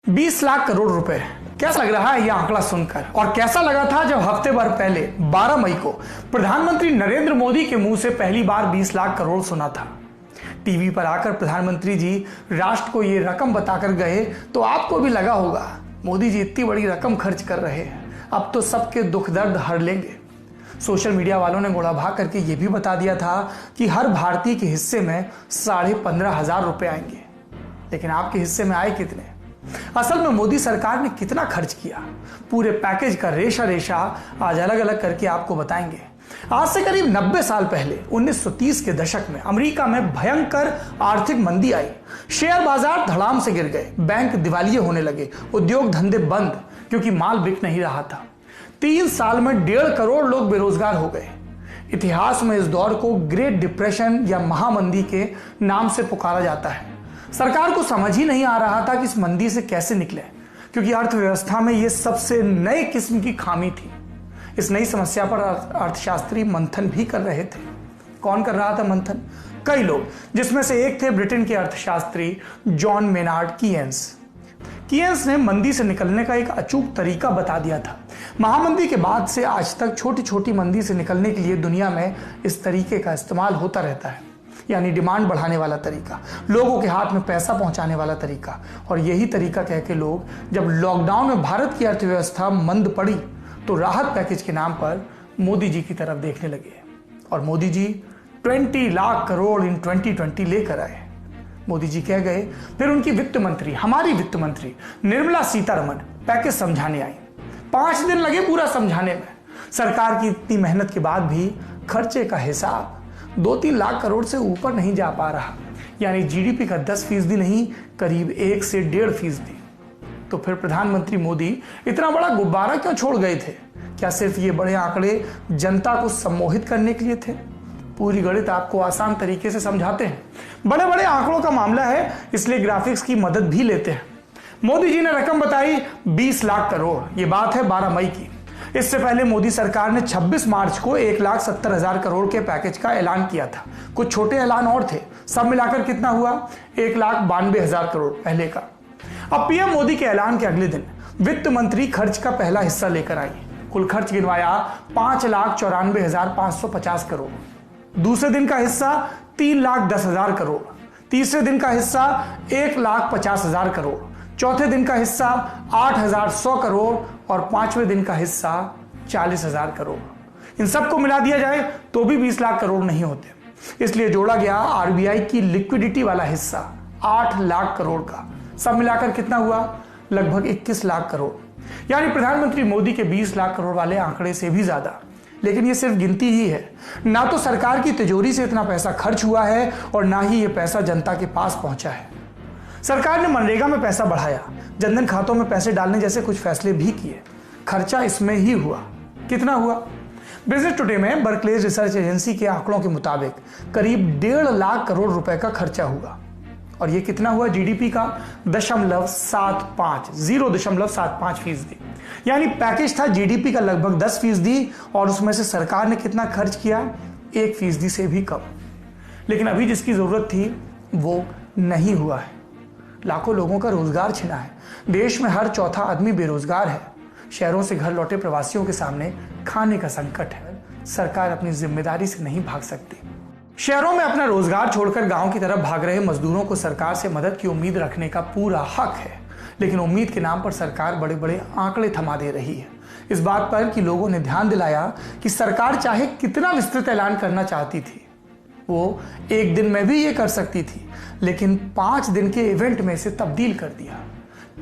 20 लाख करोड़ रुपए। कैसा लग रहा है यह आंकड़ा सुनकर, और कैसा लगा था जब हफ्ते भर पहले 12 मई को प्रधानमंत्री नरेंद्र मोदी के मुंह से पहली बार 20 लाख करोड़ सुना था। टीवी पर आकर प्रधानमंत्री जी राष्ट्र को यह रकम बताकर गए तो आपको भी लगा होगा मोदी जी इतनी बड़ी रकम खर्च कर रहे हैं, अब तो सबके दुख दर्द हर लेंगे। सोशल मीडिया वालों ने गोड़ा भाग करके यह भी बता दिया था कि हर भारतीय के हिस्से में 15,500 रुपए आएंगे, लेकिन आपके हिस्से में आए कितने? असल में मोदी सरकार ने कितना खर्च किया, पूरे पैकेज का रेशा रेशा आज अलग अलग करके आपको बताएंगे। आज से करीब 90 साल पहले 1930 के दशक में अमेरिका में भयंकर आर्थिक मंदी आई। शेयर बाजार धड़ाम से गिर गए, बैंक दिवालिये होने लगे, उद्योग धंधे बंद क्योंकि माल बिक नहीं रहा था। 3 साल में 1.5 करोड़ लोग बेरोजगार हो गए। इतिहास में इस दौर को ग्रेट डिप्रेशन या महामंदी के नाम से पुकारा जाता है। सरकार को समझ ही नहीं आ रहा था कि इस मंदी से कैसे निकले, क्योंकि अर्थव्यवस्था में यह सबसे नए किस्म की खामी थी। इस नई समस्या पर अर्थशास्त्री मंथन भी कर रहे थे। कौन कर रहा था मंथन? कई लोग, जिसमें से एक थे ब्रिटेन के अर्थशास्त्री जॉन मेनार्ड कीयंस। कीयंस ने मंदी से निकलने का एक अचूक तरीका बता दिया था। महामंदी के बाद से आज तक छोटी छोटी मंदी से निकलने के लिए दुनिया में इस तरीके का इस्तेमाल होता रहता है, यानी डिमांड बढ़ाने वाला तरीका, लोगों के हाथ में पैसा पहुंचाने वाला तरीका। और यही तरीका कह के लोग जब लॉकडाउन में भारत की अर्थव्यवस्था मंद पड़ी तो राहत पैकेज के नाम पर मोदी जी की तरफ देखने लगे, और मोदी जी 20 लाख करोड़ इन 2020 लेकर आए। मोदी जी कह गए, फिर उनकी वित्त मंत्री, हमारी वित्त मंत्री निर्मला सीतारमण पैकेज समझाने आई। 5 दिन लगे पूरा समझाने में। सरकार की इतनी मेहनत के बाद भी खर्चे का हिसाब 2-3 लाख करोड़ से ऊपर नहीं जा पा रहा, यानी जीडीपी का 10% नहीं, करीब 1 से 1.5%। तो फिर प्रधानमंत्री मोदी इतना बड़ा गुब्बारा क्यों छोड़ गए थे? क्या सिर्फ ये बड़े आंकड़े जनता को सम्मोहित करने के लिए थे? पूरी गणित आपको आसान तरीके से समझाते हैं। बड़े बड़े आंकड़ों का मामला है, इसलिए ग्राफिक्स की मदद भी लेते हैं। मोदी जी ने रकम बताई 20 लाख करोड़। ये बात है 12 मई की। इससे पहले मोदी सरकार ने 26 मार्च को 1,70,000 करोड़ के पैकेज का ऐलान किया था। कुछ छोटे ऐलान और थे, सब मिलाकर कितना हुआ? 1,92,000 करोड़ पहले का। अब पीएम मोदी के ऐलान के अगले दिन वित्त मंत्री खर्च का पहला हिस्सा लेकर आई। कुल खर्च गिनवाया 5,94,550 करोड़। दूसरे दिन का हिस्सा 3,10,000 करोड़। तीसरे दिन का हिस्सा 1,50,000 करोड़। चौथे दिन का हिस्सा 8,100 करोड़ और 5वें दिन का हिस्सा 40,000 करोड़। इन सबको मिला दिया जाए तो भी 20 लाख करोड़ नहीं होते, इसलिए जोड़ा गया आरबीआई की लिक्विडिटी वाला हिस्सा 8 लाख करोड़ का। सब मिलाकर कितना हुआ? लगभग 21 लाख करोड़, यानी प्रधानमंत्री मोदी के 20 लाख करोड़ वाले आंकड़े से भी ज्यादा। लेकिन ये सिर्फ गिनती ही है, ना तो सरकार की तिजोरी से इतना पैसा खर्च हुआ है और ना ही ये पैसा जनता के पास पहुंचा है। सरकार ने मनरेगा में पैसा बढ़ाया, जनधन खातों में पैसे डालने जैसे कुछ फैसले भी किए। खर्चा इसमें ही हुआ। कितना हुआ? बिजनेस टुडे में बर्कलेज रिसर्च एजेंसी के आंकड़ों के मुताबिक करीब 1.5 लाख करोड़ रुपए का खर्चा हुआ। और ये कितना हुआ? जीडीपी का 0.75%, यानी पैकेज था जीडीपी का लगभग 10% और उसमें से सरकार ने कितना खर्च किया? 1% से भी कम। लेकिन अभी जिसकी जरूरत थी वो नहीं हुआ है। लाखों लोगों का रोजगार छिना है। देश में हर चौथा आदमी बेरोजगार है। शहरों से घर लौटे प्रवासियों के सामने खाने का संकट है। सरकार अपनी जिम्मेदारी से नहीं भाग सकती। शहरों में अपना रोजगार छोड़कर गांव की तरफ भाग रहे मजदूरों को सरकार से मदद की उम्मीद रखने का पूरा हक है, लेकिन उम्मीद के नाम पर सरकार बड़े बड़े आंकड़े थमा दे रही है। इस बात पर कि लोगों ने ध्यान दिलाया कि सरकार चाहे कितना विस्तृत ऐलान करना चाहती थी, वो एक दिन में भी ये कर सकती थी, लेकिन 5 दिन के इवेंट में से तब्दील कर दिया।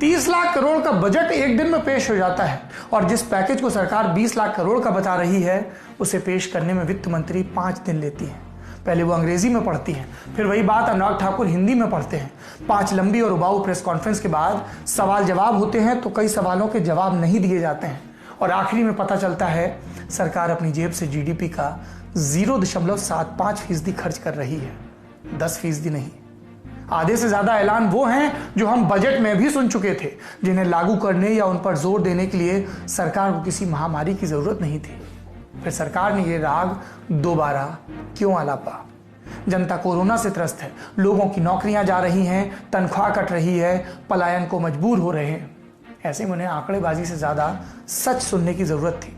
30 लाख करोड़ का बजट एक दिन में पेश हो जाता है, और जिस पैकेज को सरकार 20 लाख करोड़ का बता रही है उसे पेश करने में वित्त मंत्री 5 दिन लेती है। पहले वो अंग्रेजी में पढ़ती हैं, फिर वही बात अनुराग ठाकुर हिंदी में पढ़ते हैं। 5 लंबी और उबाऊ प्रेस कॉन्फ्रेंस के बाद सवाल जवाब होते हैं तो कई सवालों के जवाब नहीं दिए जाते हैं, और आखिरी में पता चलता है सरकार अपनी जेब से जीडीपी का 0.75% खर्च कर रही है, 10% नहीं। आधे से ज्यादा ऐलान वो हैं जो हम बजट में भी सुन चुके थे, जिन्हें लागू करने या उन पर जोर देने के लिए सरकार को किसी महामारी की जरूरत नहीं थी। फिर सरकार ने ये राग दोबारा क्यों आलापा? जनता कोरोना से त्रस्त है, लोगों की नौकरियां जा रही हैं, तनख्वाह कट रही है, पलायन को मजबूर हो रहे हैं। ऐसे में उन्हें आंकड़ेबाजी से ज्यादा सच सुनने की जरूरत थी।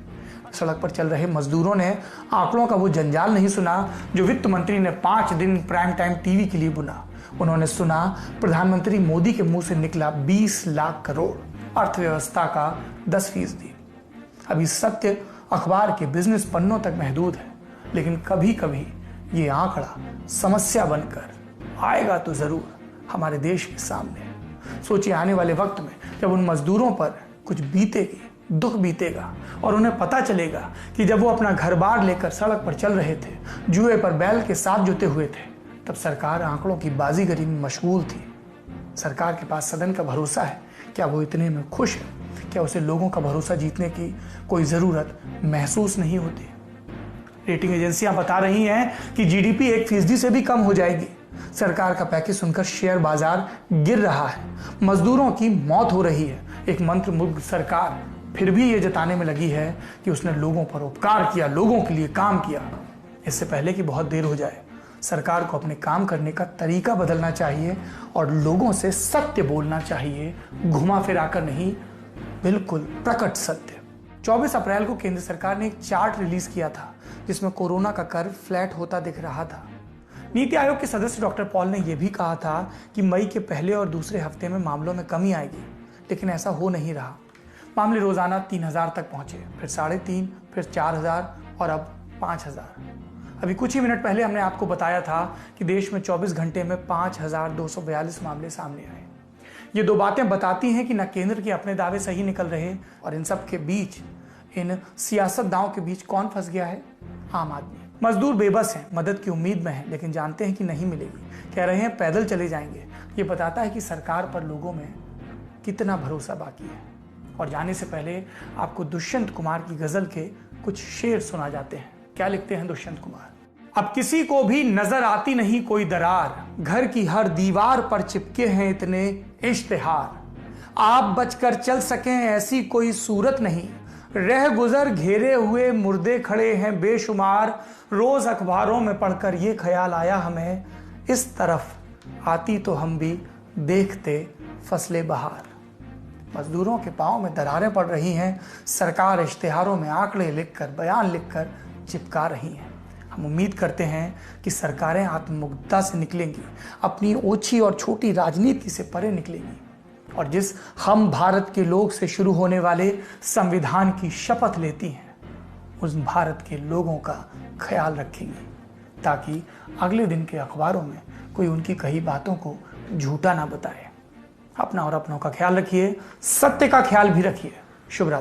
सड़क पर चल रहे मजदूरों ने आंकड़ों का वो जंजाल नहीं सुना जो वित्त मंत्री ने 5 दिन प्राइम टाइम टीवी के लिए बुना। उन्होंने सुना प्रधानमंत्री मोदी के मुंह से निकला 20 लाख करोड़, अर्थव्यवस्था का 10%। अभी सत्य अखबार के बिजनेस पन्नों तक महदूद है, लेकिन कभी कभी ये आंकड़ा समस्या बनकर आएगा तो जरूर हमारे देश के सामने। सोचिए, आने वाले वक्त में जब उन मजदूरों पर कुछ बीतेगी, दुख बीतेगा और उन्हें पता चलेगा कि जब वो अपना घर बार लेकर सड़क पर चल रहे थे, जुए पर बैल के साथ जुटे हुए थे, तब सरकार आंकड़ों की बाजीगरी में मशगूल थी। सरकार के पास सदन का भरोसा है, क्या वो इतने में खुश है? क्या उसे लोगों का भरोसा जीतने की कोई जरूरत महसूस नहीं होती? रेटिंग एजेंसियां बता रही हैं कि जीडीपी 1% से भी कम हो जाएगी। सरकार का पैकेज सुनकर शेयर बाजार गिर रहा है, मजदूरों की मौत हो रही है। एक मंत्रमुग्ध सरकार फिर भी ये जताने में लगी है कि उसने लोगों पर उपकार किया, लोगों के लिए काम किया। इससे पहले कि बहुत देर हो जाए, सरकार को अपने काम करने का तरीका बदलना चाहिए और लोगों से सत्य बोलना चाहिए, घुमा फिरा कर नहीं, बिल्कुल प्रकट सत्य। 24 अप्रैल को केंद्र सरकार ने एक चार्ट रिलीज किया था जिसमें कोरोना का कर्व फ्लैट होता दिख रहा था। नीति आयोग के सदस्य डॉक्टर पॉल ने यह भी कहा था कि मई के पहले और दूसरे हफ्ते में मामलों में कमी आएगी, लेकिन ऐसा हो नहीं रहा। मामले रोजाना 3000 तक पहुंचे, फिर 3,500, फिर 4000 और अब 5000। अभी कुछ ही मिनट पहले हमने आपको बताया था कि देश में 24 घंटे में 5242 मामले सामने आए। ये दो बातें बताती हैं कि न केंद्र के अपने दावे सही निकल रहे और इन सब के बीच, इन सियासतदानों के बीच कौन फंस गया है? आम आदमी। मजदूर बेबस हैं, मदद की उम्मीद में हैं, लेकिन जानते हैं कि नहीं मिलेगी। कह रहे हैं पैदल चले जाएंगे। ये बताता है कि सरकार पर लोगों में कितना भरोसा बाकी है। और जाने से पहले आपको दुष्यंत कुमार की गजल के कुछ शेर सुना जाते हैं। क्या लिखते हैं दुष्यंत कुमार? अब किसी को भी नजर आती नहीं कोई दरार, घर की हर दीवार पर चिपके हैं इतने इश्तिहार। आप बचकर चल सकें ऐसी कोई सूरत नहीं, रह गुजर घेरे हुए मुर्दे खड़े हैं बेशुमार। रोज अखबारों में पढ़कर ये ख्याल आया हमें, इस तरफ आती तो हम भी देखते फसले बहार। मजदूरों के पांव में दरारें पड़ रही हैं, सरकार इश्तिहारों में आंकड़े लिखकर, बयान लिखकर चिपका रही है। हम उम्मीद करते हैं कि सरकारें आत्ममुग्धता से निकलेंगी, अपनी ओछी और छोटी राजनीति से परे निकलेंगी और जिस हम भारत के लोग से शुरू होने वाले संविधान की शपथ लेती हैं, उस भारत के लोगों का ख्याल रखेंगी, ताकि अगले दिन के अखबारों में कोई उनकी कही बातों को झूठा ना बताए। अपना और अपनों का ख्याल रखिए, सत्य का ख्याल भी रखिए। शुभ रात्रि।